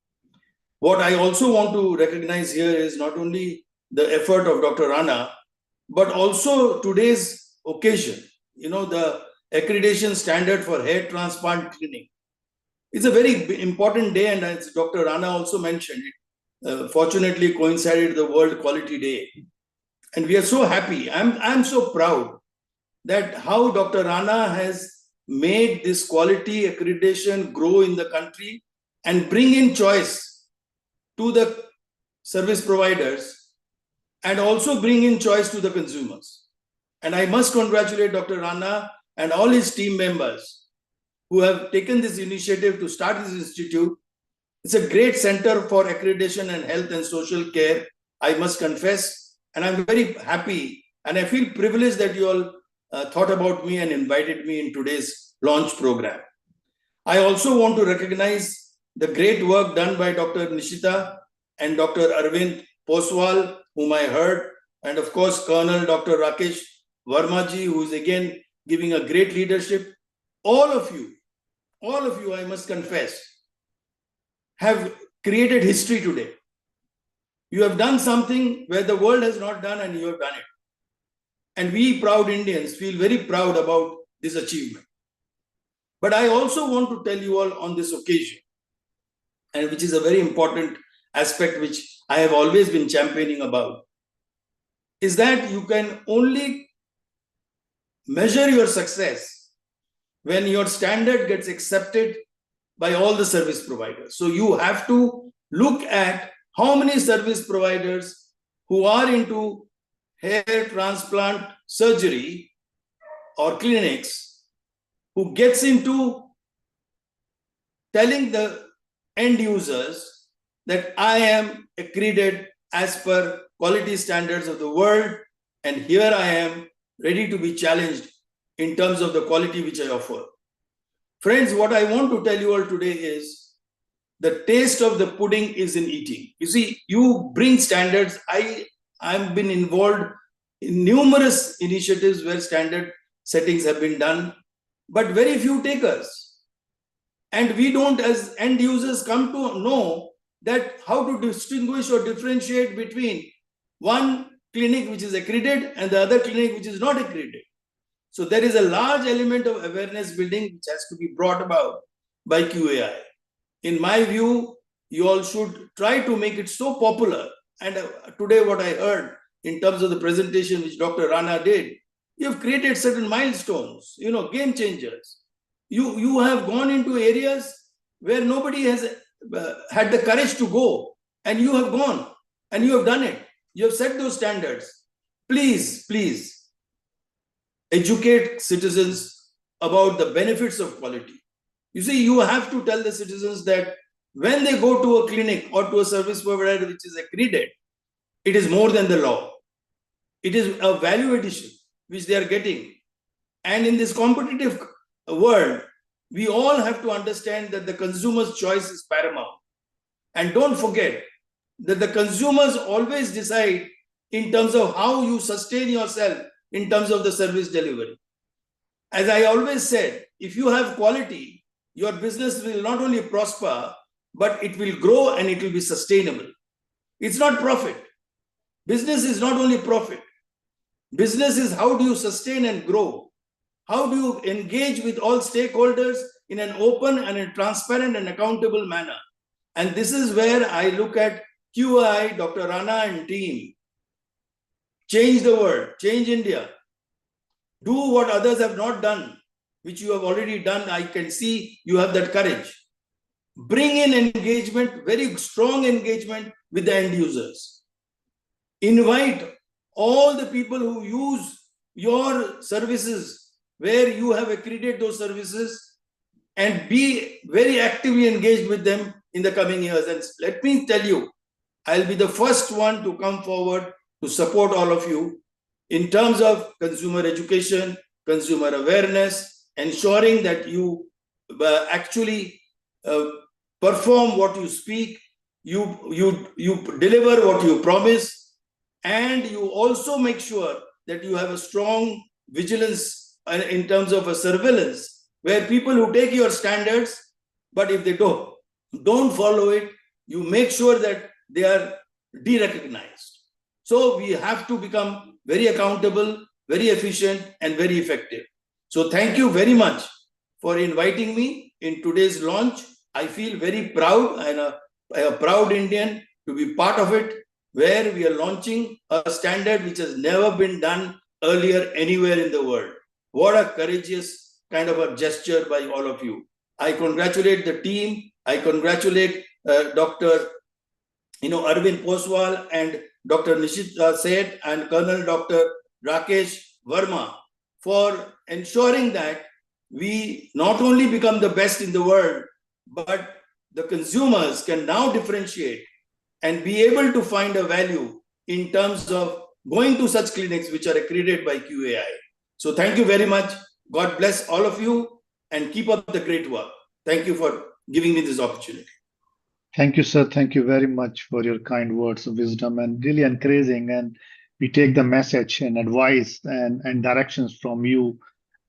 What I also want to recognize here is not only the effort of Dr. Rana, but also today's occasion. The accreditation standard for hair transplant clinic. It's a very important day, and as Dr. Rana also mentioned, it fortunately coincided the World Quality Day. And we are so happy. I'm so proud that how Dr. Rana has made this quality accreditation grow in the country and bring in choice to the service providers and also bring in choice to the consumers. And I must congratulate Dr. Rana and all his team members who have taken this initiative to start this institute. It's a great center for accreditation and health and social care, I must confess. And I'm very happy and I feel privileged that you all thought about me and invited me in today's launch program. I also want to recognize the great work done by Dr. Nishita and Dr. Arvind Poswal, whom I heard, and of course, Colonel Dr. Rakesh Vermaji, who is again giving a great leadership. All of you, I must confess, have created history today. You have done something where the world has not done, and you have done it. And we proud Indians feel very proud about this achievement. But I also want to tell you all on this occasion, and which is a very important aspect which I have always been championing about, is that you can only measure your success when your standard gets accepted by all the service providers. So you have to look at how many service providers who are into hair transplant surgery or clinics who gets into telling the end users that I am accredited as per quality standards of the world, and here I am ready to be challenged in terms of the quality which I offer. Friends, what I want to tell you all today is the taste of the pudding is in eating. You see, you bring standards. I've been involved in numerous initiatives where standard settings have been done, but very few takers. And we don't, as end users, come to know that how to distinguish or differentiate between one clinic which is accredited and the other clinic which is not accredited. So there is a large element of awareness building which has to be brought about by QAI. In my view, you all should try to make it so popular. And today what I heard in terms of the presentation which Dr. Rana did, you have created certain milestones, game changers. You have gone into areas where nobody has had the courage to go, and you have gone and you have done it. You have set those standards. Please, please educate citizens about the benefits of quality. You see, you have to tell the citizens that when they go to a clinic or to a service provider which is accredited, it is more than the law. It is a value addition which they are getting. And in this competitive world, we all have to understand that the consumer's choice is paramount. And don't forget that the consumers always decide in terms of how you sustain yourself in terms of the service delivery. As I always said, if you have quality, your business will not only prosper, but it will grow and it will be sustainable. It's not profit. Business is not only profit. Business is how do you sustain and grow? How do you engage with all stakeholders in an open and a transparent and accountable manner? And this is where I look at QI, Dr. Rana and team. Change the world, change India. Do what others have not done, which you have already done. I can see you have that courage. Bring in engagement, very strong engagement with the end users. Invite all the people who use your services where you have accredited those services and be very actively engaged with them in the coming years. And let me tell you, I'll be the first one to come forward to support all of you in terms of consumer education, consumer awareness, ensuring that you actually perform what you speak, you deliver what you promise, and you also make sure that you have a strong vigilance in terms of a surveillance, where people who take your standards, but if they don't follow it, you make sure that they are de-recognized. So we have to become very accountable, very efficient, and very effective. So thank you very much for inviting me in today's launch. I feel very proud and a proud Indian to be part of it, where we are launching a standard which has never been done earlier anywhere in the world. What a courageous kind of a gesture by all of you. I congratulate the team. I congratulate Dr. Arvind Poswal and Dr. Nishita Seth and Colonel Dr. Rakesh Verma for ensuring that we not only become the best in the world, but the consumers can now differentiate and be able to find a value in terms of going to such clinics which are accredited by QAI. So thank you very much. God bless all of you and keep up the great work. Thank you for giving me this opportunity. Thank you, sir. Thank you very much for your kind words of wisdom and really encouraging. And we take the message and advice and directions from you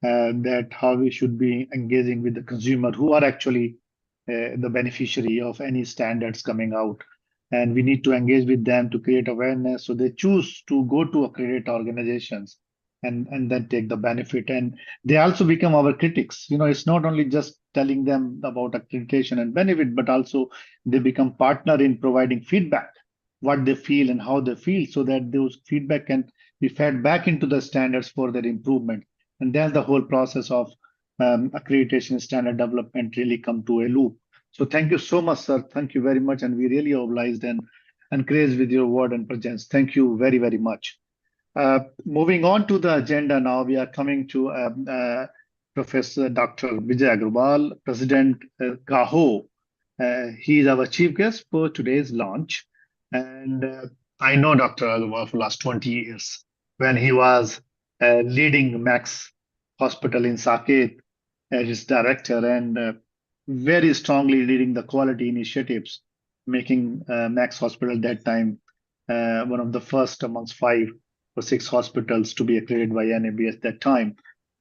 that how we should be engaging with the consumer who are actually the beneficiary of any standards coming out. And we need to engage with them to create awareness so they choose to go to accredited organizations and then take the benefit. And they also become our critics. It's not only just telling them about accreditation and benefit, but also they become partner in providing feedback, what they feel and how they feel, so that those feedback can be fed back into the standards for their improvement. And then the whole process of accreditation standard development really come to a loop. So thank you so much, sir. Thank you very much. And we really obliged and encouraged with your word and presence. Thank you very, very much. Moving on to the agenda now, we are coming to Professor Dr. Vijay Agrawal, President GAHO. He is our chief guest for today's launch. And I know Dr. Agrawal for the last 20 years when he was leading Max Hospital in Saket as his director and very strongly leading the quality initiatives, making Max Hospital at that time one of the first amongst 5 or 6 hospitals to be accredited by NAB at that time.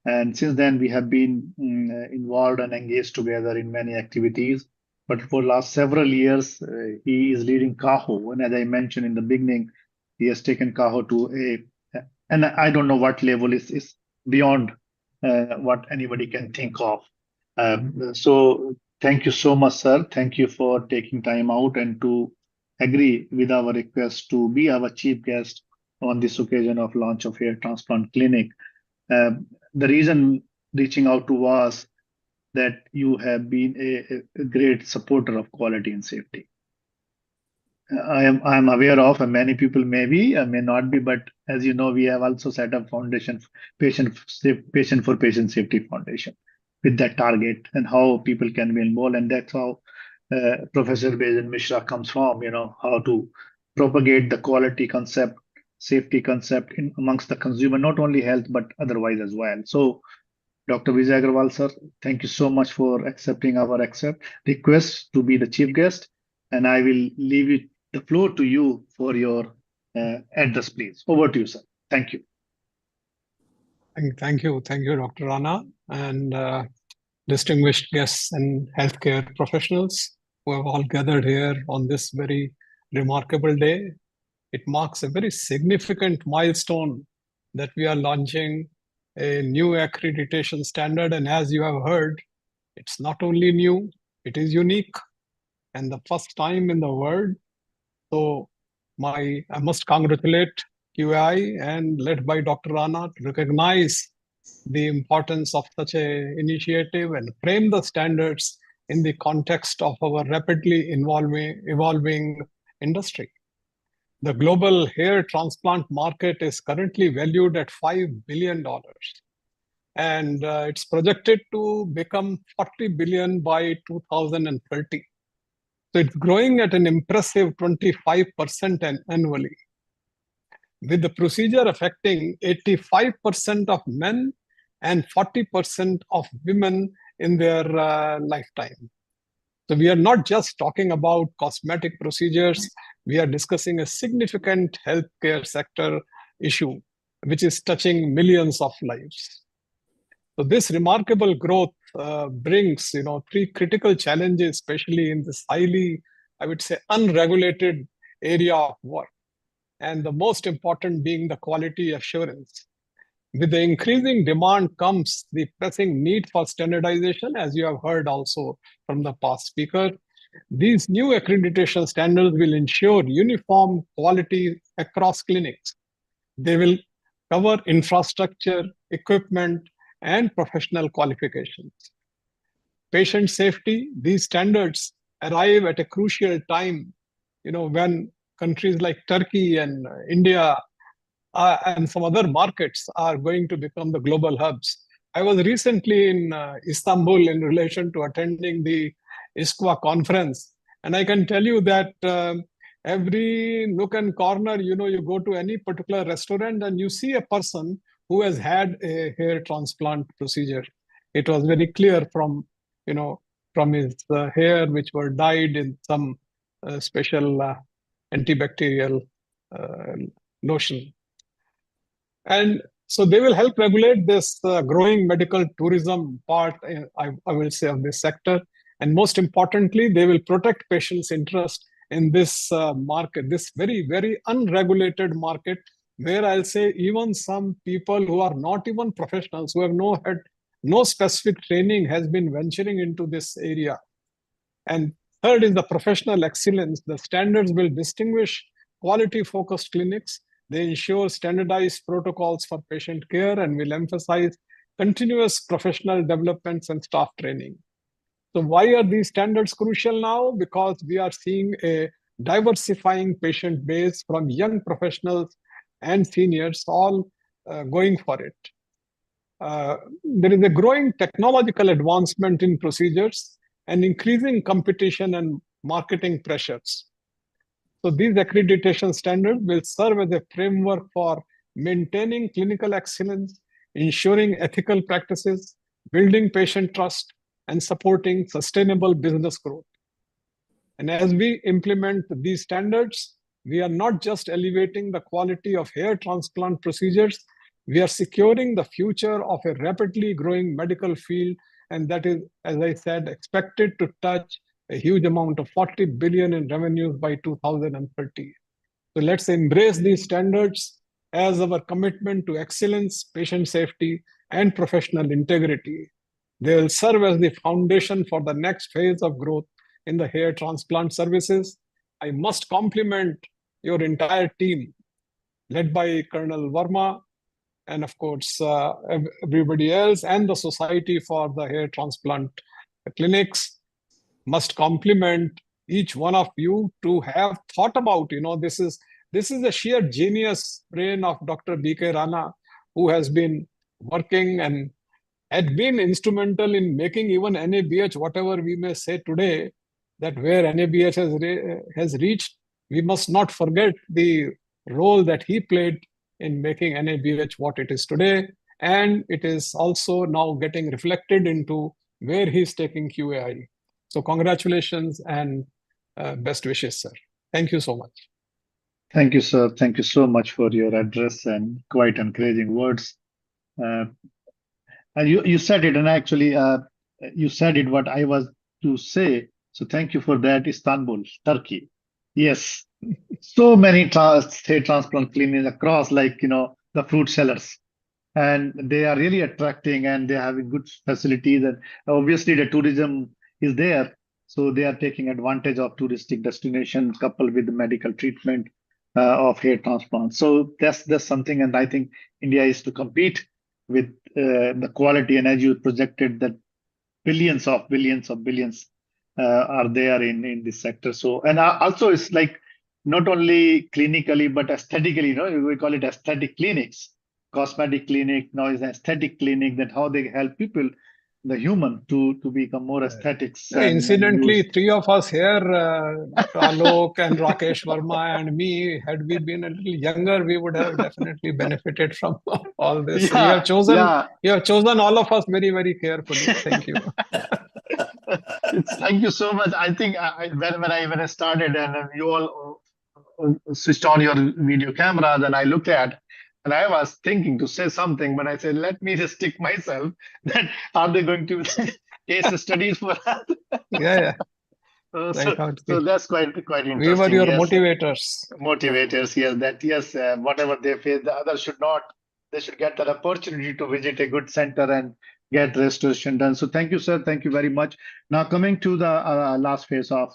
And since then, we have been involved and engaged together in many activities. But for the last several years, he is leading CAHO. And as I mentioned in the beginning, he has taken CAHO to and I don't know what level is beyond what anybody can think of. So thank you so much, sir. Thank you for taking time out and to agree with our request to be our chief guest on this occasion of launch of hair transplant clinic. The reason reaching out to us that you have been a great supporter of quality and safety. I am aware of, and many people may be, may not be, but as you know, we have also set up foundation patient for patient safety foundation with that target and how people can be involved, and that's how Professor Bejan Mishra comes from. How to propagate the quality concept, safety concept in amongst the consumer, not only health but otherwise as well. So Dr. Vijay Agrawal, sir, thank you so much for accepting our request to be the chief guest. And I will leave the floor to you for your address, please. Over to you, sir. Thank you. Thank you, Dr. Rana, and distinguished guests and healthcare professionals who have all gathered here on this very remarkable day. It marks a very significant milestone that we are launching a new accreditation standard. And as you have heard, it's not only new, it is unique and the first time in the world. So I must congratulate QAI and led by Dr. Rana to recognize the importance of such an initiative and frame the standards in the context of our rapidly evolving industry. The global hair transplant market is currently valued at $5 billion. And it's projected to become 40 billion by 2030. So it's growing at an impressive 25% annually, with the procedure affecting 85% of men and 40% of women in their lifetime. So we are not just talking about cosmetic procedures, we are discussing a significant healthcare sector issue, which is touching millions of lives. So this remarkable growth brings, 3 critical challenges, especially in this highly, I would say, unregulated area of work. And the most important being the quality assurance. With the increasing demand comes the pressing need for standardization, as you have heard also from the past speaker. These new accreditation standards will ensure uniform quality across clinics. They will cover infrastructure, equipment, and professional qualifications. Patient safety, these standards arrive at a crucial time, when countries like Turkey and India and some other markets are going to become the global hubs. I was recently in Istanbul in relation to attending the ISQA conference, and I can tell you that every nook and corner, you go to any particular restaurant and you see a person who has had a hair transplant procedure. It was very clear from his hair, which were dyed in some special antibacterial lotion. And so they will help regulate this growing medical tourism part, I will say, of this sector. And most importantly, they will protect patients' interest in this market, this very, very unregulated market, where I'll say even some people who are not even professionals, who have had no specific training, has been venturing into this area. And third is the professional excellence. The standards will distinguish quality-focused clinics. They ensure standardized protocols for patient care and will emphasize continuous professional developments and staff training. So why are these standards crucial now? Because we are seeing a diversifying patient base from young professionals and seniors all going for it. There is a growing technological advancement in procedures and increasing competition and marketing pressures. So these accreditation standards will serve as a framework for maintaining clinical excellence, ensuring ethical practices, building patient trust, and supporting sustainable business growth. And as we implement these standards, we are not just elevating the quality of hair transplant procedures, we are securing the future of a rapidly growing medical field, and that is, as I said, expected to touch a huge amount of 40 billion in revenues by 2030. So let's embrace these standards as our commitment to excellence, patient safety, and professional integrity. They will serve as the foundation for the next phase of growth in the hair transplant services. I must compliment your entire team, led by Colonel Verma, and of course, everybody else, and the Society for the Hair Transplant Clinics. Must compliment each one of you to have thought about, this is a sheer genius brain of Dr. B.K. Rana, who has been working and had been instrumental in making even NABH, whatever we may say today, that where NABH has reached, we must not forget the role that he played in making NABH what it is today. And it is also now getting reflected into where he's taking QAI. So congratulations and best wishes, sir. Thank you so much. Thank you, sir. Thank you so much for your address and quite encouraging words. And you said it, and actually you said it what I was to say. So thank you for that. Istanbul, Turkey. Yes, so many state transplant clinics across, the fruit sellers, and they are really attracting, and they're having good facilities, and obviously the tourism is there, so they are taking advantage of touristic destinations coupled with the medical treatment of hair transplant. So that's something, and I think India is to compete with the quality, and as you projected that billions of billions are there in this sector. So, and also it's like not only clinically but aesthetically, we call it aesthetic clinics, cosmetic clinic, now is an aesthetic clinic, that how they help people, the human, to become more aesthetics. Incidentally, three of us here, Dr. Alok and Rakesh Verma and me, had we been a little younger, we would have definitely benefited from all this. So you have chosen all of us very, very carefully. Thank you. Thank you so much. I think when I started, and you all switched on your video cameras, and I looked at, and I was thinking to say something, but I said, let me just stick myself. That are they going to case studies for us? Yeah. So that's quite interesting. We were your motivators. Motivators, yes. Whatever they face, the others should not. They should get that opportunity to visit a good center and get restoration done. So thank you, sir. Thank you very much. Now coming to the last phase of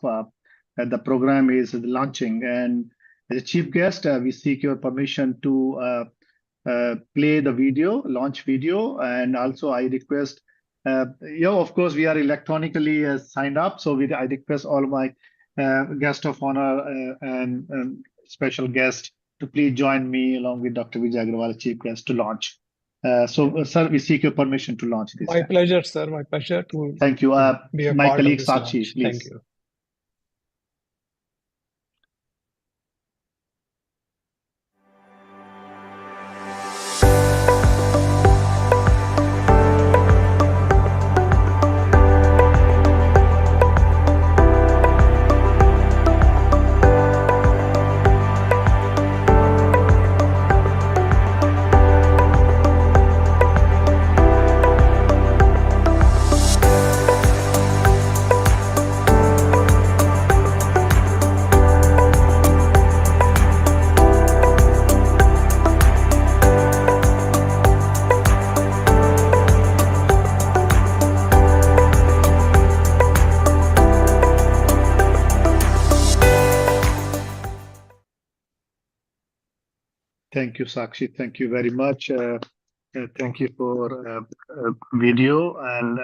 the program is the launching. And as a chief guest, we seek your permission to play the video, launch video, and also I request. Of course, we are electronically signed up, so I request all my guest of honor and special guest to please join me along with Dr. Vijay Agrawal, chief guest, to launch. Sir, we seek your permission to launch this. My pleasure, sir. My pleasure to thank you. Be a my part colleague of this Sakshi, launch. please. Thank you. Thank you, Sakshi. Thank you very much. Thank you for video. And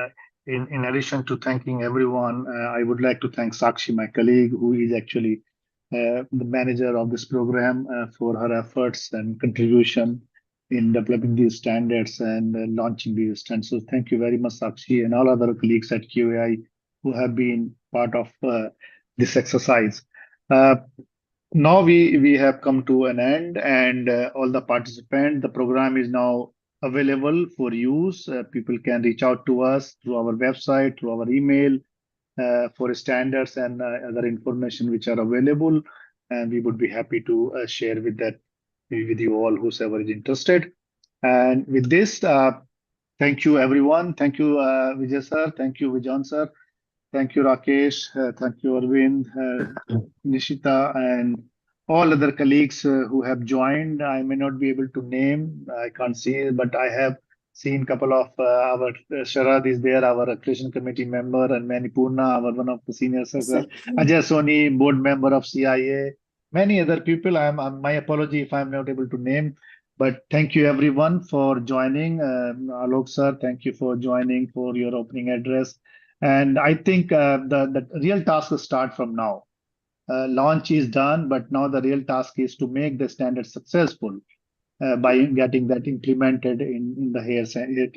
in addition to thanking everyone, I would like to thank Sakshi, my colleague, who is actually the manager of this program, for her efforts and contribution in developing these standards and launching these standards. So thank you very much, Sakshi, and all other colleagues at QAI who have been part of this exercise. Now we have come to an end, and all the participants, the program is now available for use. People can reach out to us through our website, through our email, for standards and other information which are available, and we would be happy to share with you all, whosoever is interested. And with this, thank you everyone. Thank you, Vijay sir. Thank you, Vijan sir. Thank you, Rakesh. Thank you, Arvind, Nishita, and all other colleagues who have joined. I may not be able to name, I can't see, but I have seen a couple of our Sharad is there, our accreditation committee member, and Manipurna, our one of the seniors, Ajay Soni, board member of CIA, many other people. My apology if I'm not able to name, but thank you everyone for joining. Alok sir, thank you for joining, for your opening address. And I think the real task will start from now. Launch is done, but now the real task is to make the standard successful by getting that implemented in the hair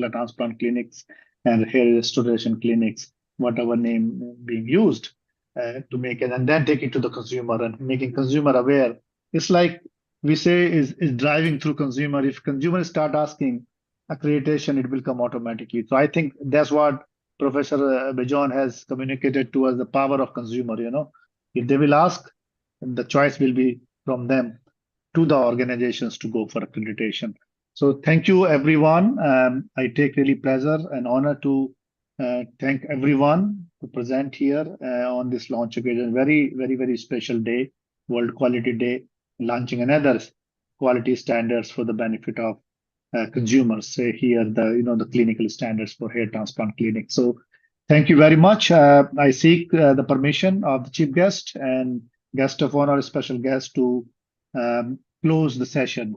transplant clinics and hair restoration clinics, whatever name being used, to make it, and then take it to the consumer and making consumer aware. It's like we say is driving through consumer. If consumers start asking accreditation, it will come automatically. So I think that's what Professor Bijon has communicated to us, the power of consumer. If they will ask, the choice will be from them to the organizations to go for accreditation. So thank you, everyone. I take really pleasure and honor to thank everyone to present here on this launch occasion. Very, very, very special day, World Quality Day, launching another quality standards for the benefit of consumers. Say here the clinical standards for hair transplant clinics. So thank you very much. I seek the permission of the chief guest and guest of honor, special guest, to close the session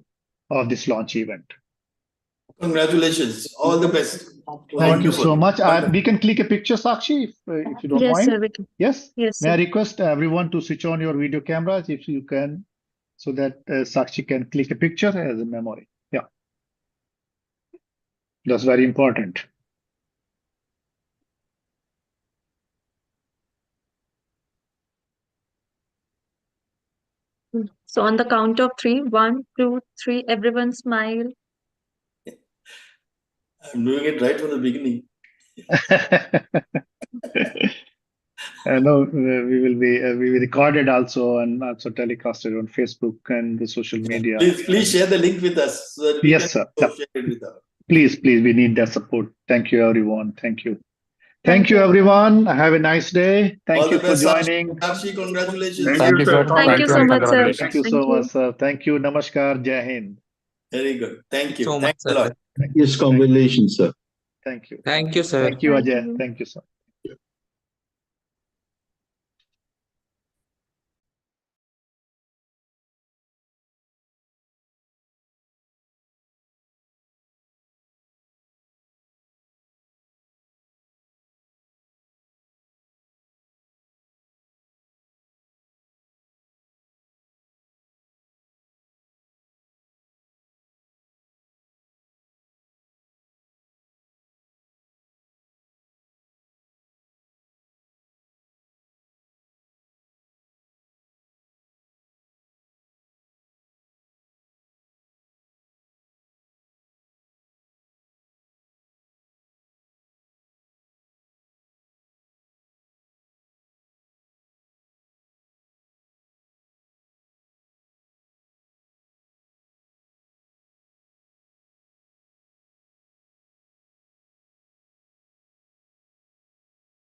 of this launch event. Congratulations. All the best. Thank you so much. We can click a picture, Sakshi, if you don't Yes, mind. sir, we can. Yes? Yes, May I sir. request everyone to switch on your video cameras if you can, so that Sakshi can click a picture as a memory. Yeah. That's very important. So on the count of 3, 1, 2, 3, everyone smile. I'm doing it right from the beginning. No, we will record it also and also telecasted on Facebook and the social media. Please share the link with us so that we Yes, can sir. share it with our. Please, we need that support. Thank you, everyone. Thank you. Thank you, everyone. Have a nice day. Thank you for joining. Sakshi, congratulations. Thank you, sir. Thank you so much, sir. Thank you so much, sir. Thank you. Namaskar. Jai Hind. Very good. Thank you. So much, Thanks a lot. sir. Yes, congratulations, sir. Thank you. Thank you, sir. Thank you, Thank Ajay. you. Thank you, sir.